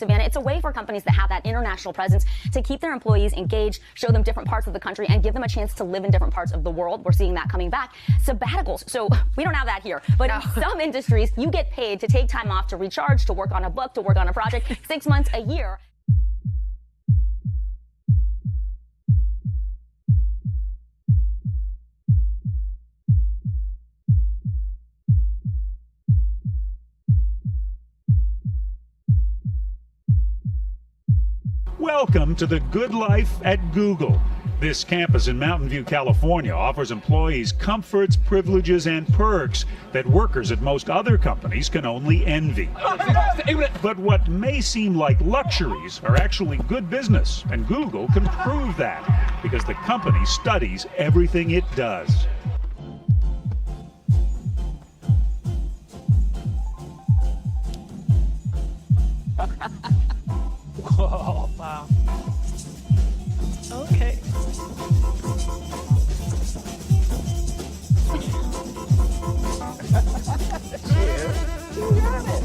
Savannah, it's a way for companies that have that international presence to keep their employees engaged, show them different parts of the country, and give them a chance to live in different parts of the world. We're seeing that coming back. Sabbaticals. So we don't have that here, but in some industries, you get paid to take time off to recharge, to work on a book, to work on a project, 6 months, a year. Welcome to the Good Life at Google. This campus in Mountain View, California offers employees comforts, privileges, and perks that workers at most other companies can only envy. But what may seem like luxuries are actually good business, and Google can prove that because the company studies everything it does. Whoa, wow. Okay. You got it.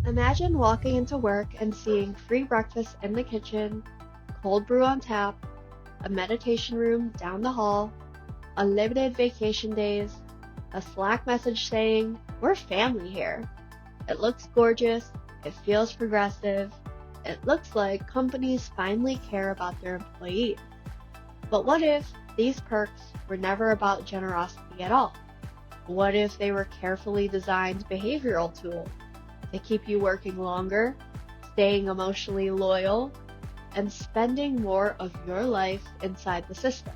Imagine walking into work and seeing free breakfast in the kitchen, cold brew on tap, a meditation room down the hall, unlimited vacation days, a Slack message saying, "We're family here." It looks gorgeous, it feels progressive, it looks like companies finally care about their employees. But what if these perks were never about generosity at all? What if they were carefully designed behavioral tools to keep you working longer, staying emotionally loyal, and spending more of your life inside the system?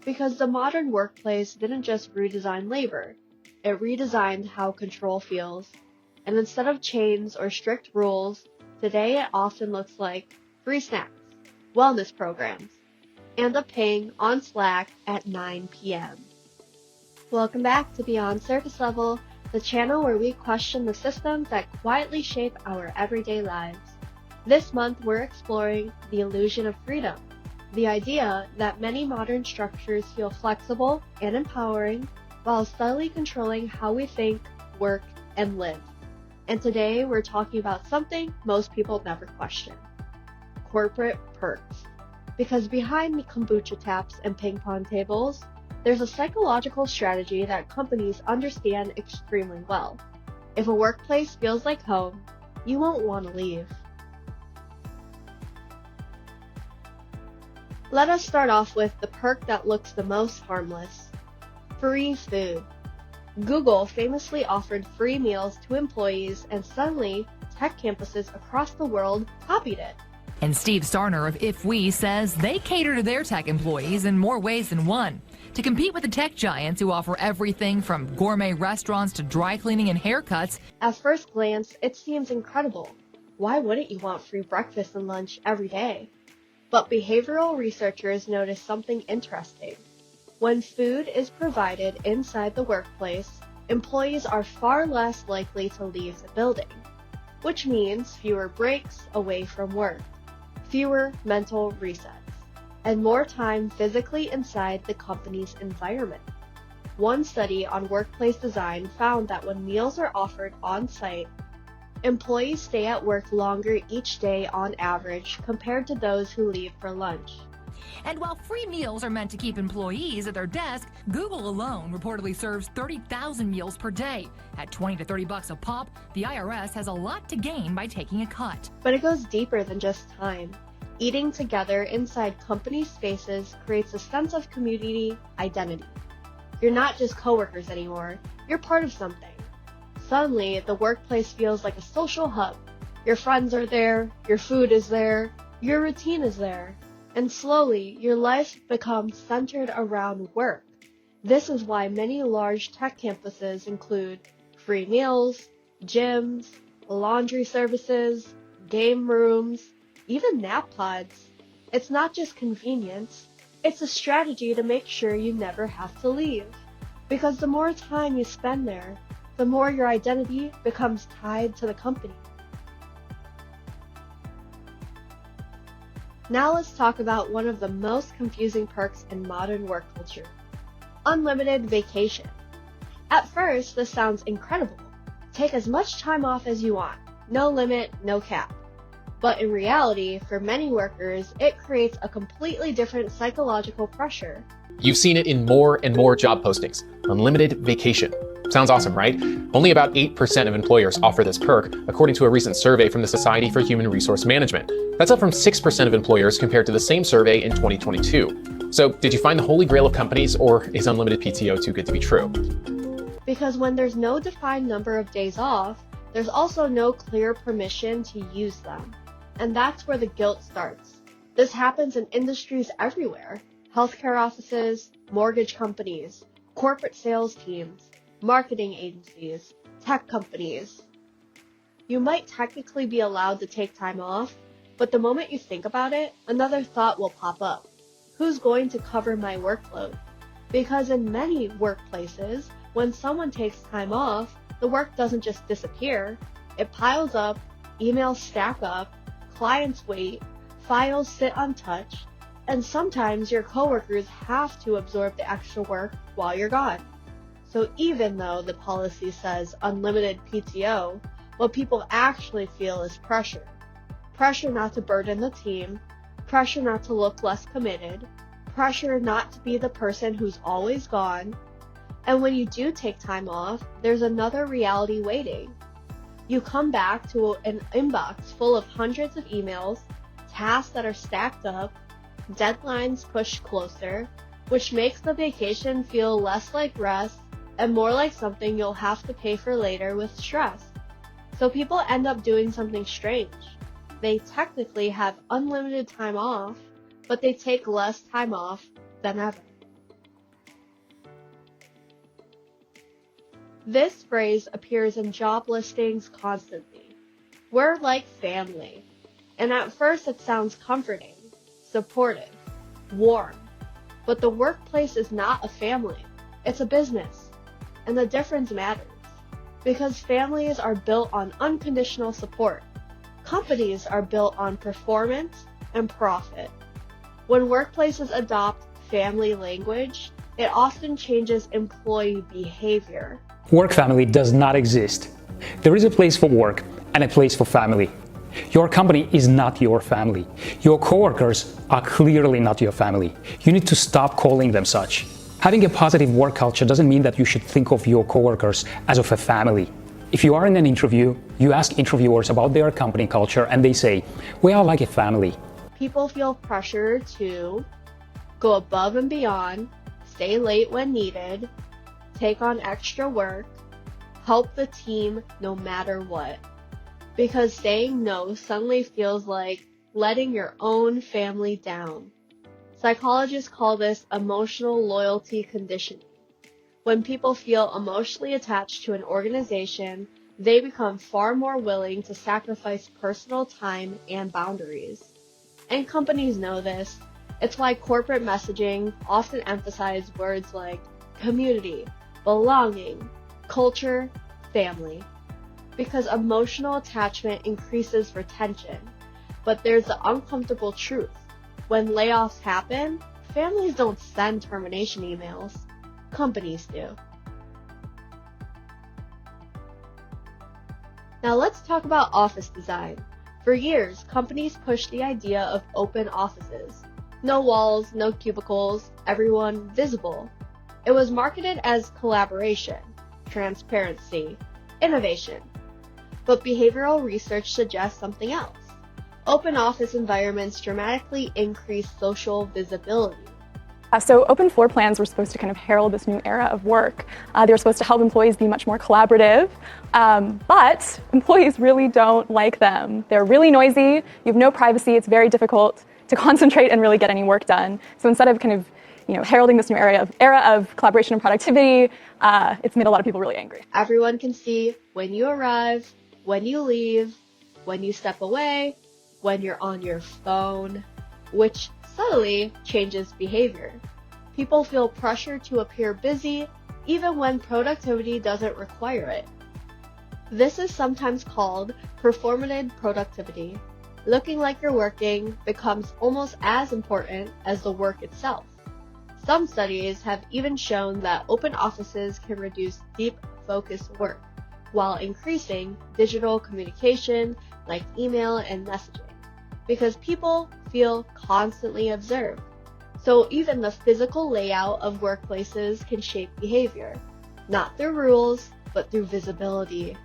Because the modern workplace didn't just redesign labor, it redesigned how control feels. And instead of chains or strict rules, today it often looks like free snacks, wellness programs, and a ping on Slack at 9 p.m. Welcome back to Beyond Surface Level, the channel where we question the systems that quietly shape our everyday lives. This month, we're exploring the illusion of freedom, the idea that many modern structures feel flexible and empowering while subtly controlling how we think, work, and live. And today, we're talking about something most people never question: corporate perks. Because behind the kombucha taps and ping pong tables, there's a psychological strategy that companies understand extremely well. If a workplace feels like home, you won't want to leave. Let us start off with the perk that looks the most harmless: free food. Google famously offered free meals to employees, and suddenly, tech campuses across the world copied it. And Steve Starner of If We says they cater to their tech employees in more ways than one, to compete with the tech giants who offer everything from gourmet restaurants to dry cleaning and haircuts. At first glance, it seems incredible. Why wouldn't you want free breakfast and lunch every day? But behavioral researchers notice something interesting. When food is provided inside the workplace, employees are far less likely to leave the building, which means fewer breaks away from work, fewer mental resets, and more time physically inside the company's environment. One study on workplace design found that when meals are offered on-site, employees stay at work longer each day on average compared to those who leave for lunch. And while free meals are meant to keep employees at their desk, Google alone reportedly serves 30,000 meals per day. At $20 to $30 a pop, the IRS has a lot to gain by taking a cut. But it goes deeper than just time. Eating together inside company spaces creates a sense of community identity. You're not just coworkers anymore, you're part of something. Suddenly, the workplace feels like a social hub. Your friends are there, your food is there, your routine is there, and slowly, your life becomes centered around work. This is why many large tech campuses include free meals, gyms, laundry services, game rooms, even nap pods. It's not just convenience, it's a strategy to make sure you never have to leave. Because the more time you spend there, the more your identity becomes tied to the company. Now let's talk about one of the most confusing perks in modern work culture: unlimited vacation. At first, this sounds incredible. Take as much time off as you want. No limit, no cap. But in reality, for many workers, it creates a completely different psychological pressure. You've seen it in more and more job postings. Unlimited vacation. Sounds awesome, right? Only about 8% of employers offer this perk, according to a recent survey from the Society for Human Resource Management. That's up from 6% of employers compared to the same survey in 2022. So, did you find the holy grail of companies, or is unlimited PTO too good to be true? Because when there's no defined number of days off, there's also no clear permission to use them. And that's where the guilt starts. This happens in industries everywhere: healthcare offices, mortgage companies, corporate sales teams, marketing agencies, tech companies. You might technically be allowed to take time off, but the moment you think about it, another thought will pop up. Who's going to cover my workload? Because in many workplaces, when someone takes time off, the work doesn't just disappear. It piles up, emails stack up, clients wait, files sit untouched, and sometimes your coworkers have to absorb the extra work while you're gone. So even though the policy says unlimited PTO, what people actually feel is pressure. Pressure not to burden the team, pressure not to look less committed, pressure not to be the person who's always gone. And when you do take time off, there's another reality waiting. You come back to an inbox full of hundreds of emails, tasks that are stacked up, deadlines pushed closer, which makes the vacation feel less like rest and more like something you'll have to pay for later with stress. So people end up doing something strange. They technically have unlimited time off, but they take less time off than ever. This phrase appears in job listings constantly. We're like family. And at first it sounds comforting, supportive, warm. But the workplace is not a family. It's a business. And the difference matters. Because families are built on unconditional support. Companies are built on performance and profit. When workplaces adopt family language, it often changes employee behavior. Work family does not exist. There is a place for work and a place for family. Your company is not your family. Your coworkers are clearly not your family. You need to stop calling them such. Having a positive work culture doesn't mean that you should think of your coworkers as of a family. If you are in an interview, you ask interviewers about their company culture and they say, "We are like a family." People feel pressure to go above and beyond, stay late when needed, take on extra work, help the team no matter what. Because saying no suddenly feels like letting your own family down. Psychologists call this emotional loyalty conditioning. When people feel emotionally attached to an organization, they become far more willing to sacrifice personal time and boundaries. And companies know this. It's why corporate messaging often emphasizes words like community, belonging, culture, family. Because emotional attachment increases retention. But there's the uncomfortable truth. When layoffs happen, families don't send termination emails. Companies do. Now let's talk about office design. For years, companies pushed the idea of open offices. No walls, no cubicles, everyone visible. It was marketed as collaboration, transparency, innovation. But behavioral research suggests something else. Open office environments dramatically increase social visibility. So open floor plans were supposed to kind of herald this new era of work. They were supposed to help employees be much more collaborative, but employees really don't like them. They're really noisy, you have no privacy, it's very difficult to concentrate and really get any work done. So instead of kind of heralding this new era of collaboration and productivity, it's made a lot of people really angry. Everyone can see when you arrive, when you leave, when you step away, when you're on your phone, which subtly changes behavior. People feel pressure to appear busy even when productivity doesn't require it. This is sometimes called performative productivity. Looking like you're working becomes almost as important as the work itself. Some studies have even shown that open offices can reduce deep focused work while increasing digital communication like email and messaging, because people feel constantly observed. So even the physical layout of workplaces can shape behavior, not through rules, but through visibility.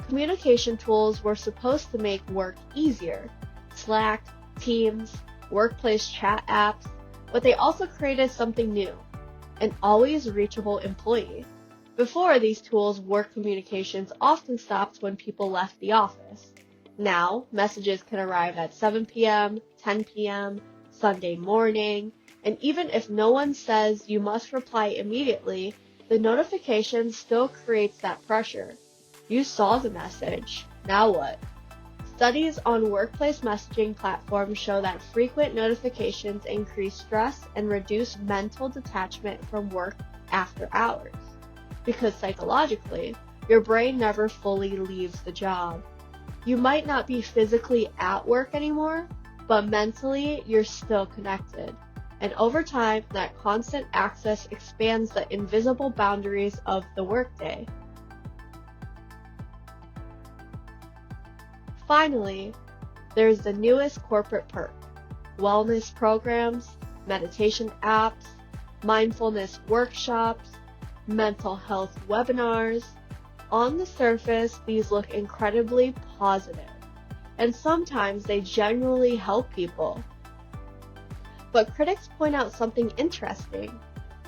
Communication tools were supposed to make work easier. Slack, Teams, workplace chat apps, but they also created something new, an always reachable employee. Before these tools, work communications often stopped when people left the office. Now, messages can arrive at 7 p.m., 10 p.m., Sunday morning, and even if no one says you must reply immediately, the notification still creates that pressure. You saw the message. Now what? Studies on workplace messaging platforms show that frequent notifications increase stress and reduce mental detachment from work after hours. Because psychologically, your brain never fully leaves the job. You might not be physically at work anymore, but mentally you're still connected. And over time, that constant access expands the invisible boundaries of the workday. Finally, there's the newest corporate perk: wellness programs, meditation apps, mindfulness workshops, mental health webinars. On the surface, these look incredibly positive, and sometimes they genuinely help people. But critics point out something interesting.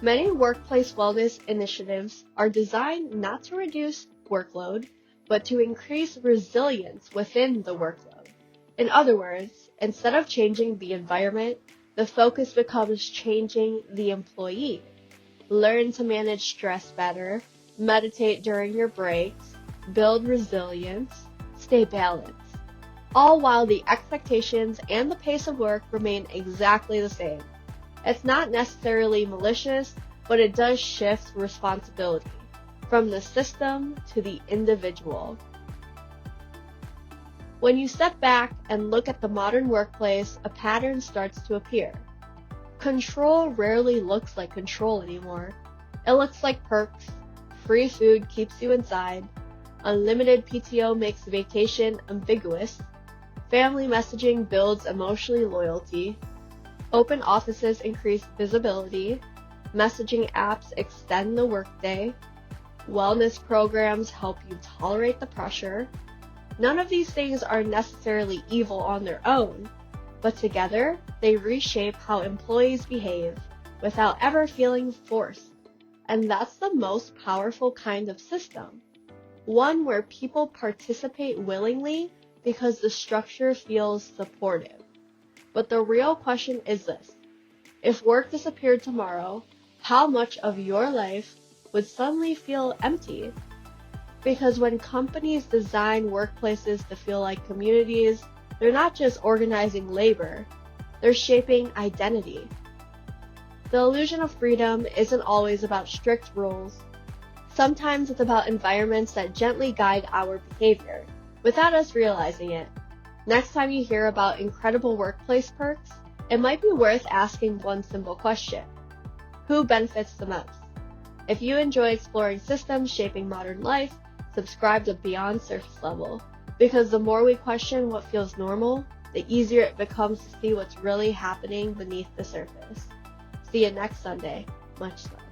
Many workplace wellness initiatives are designed not to reduce workload, but to increase resilience within the workload. In other words, instead of changing the environment, the focus becomes changing the employee. Learn to manage stress better, meditate during your breaks, build resilience, stay balanced, all while the expectations and the pace of work remain exactly the same. It's not necessarily malicious, but it does shift responsibility from the system to the individual. When you step back and look at the modern workplace, a pattern starts to appear. Control rarely looks like control anymore. It looks like perks. Free food keeps you inside. Unlimited PTO makes vacation ambiguous. Family messaging builds emotional loyalty. Open offices increase visibility. Messaging apps extend the workday. Wellness programs help you tolerate the pressure. None of these things are necessarily evil on their own, but together they reshape how employees behave without ever feeling forced. And that's the most powerful kind of system. One where people participate willingly because the structure feels supportive. But the real question is this: if work disappeared tomorrow, how much of your life would suddenly feel empty? Because when companies design workplaces to feel like communities, they're not just organizing labor, they're shaping identity. The illusion of freedom isn't always about strict rules. Sometimes it's about environments that gently guide our behavior, without us realizing it. Next time you hear about incredible workplace perks, it might be worth asking one simple question: who benefits the most? If you enjoy exploring systems shaping modern life, subscribe to Beyond Surface Level, because the more we question what feels normal, the easier it becomes to see what's really happening beneath the surface. See you next Sunday. Much love.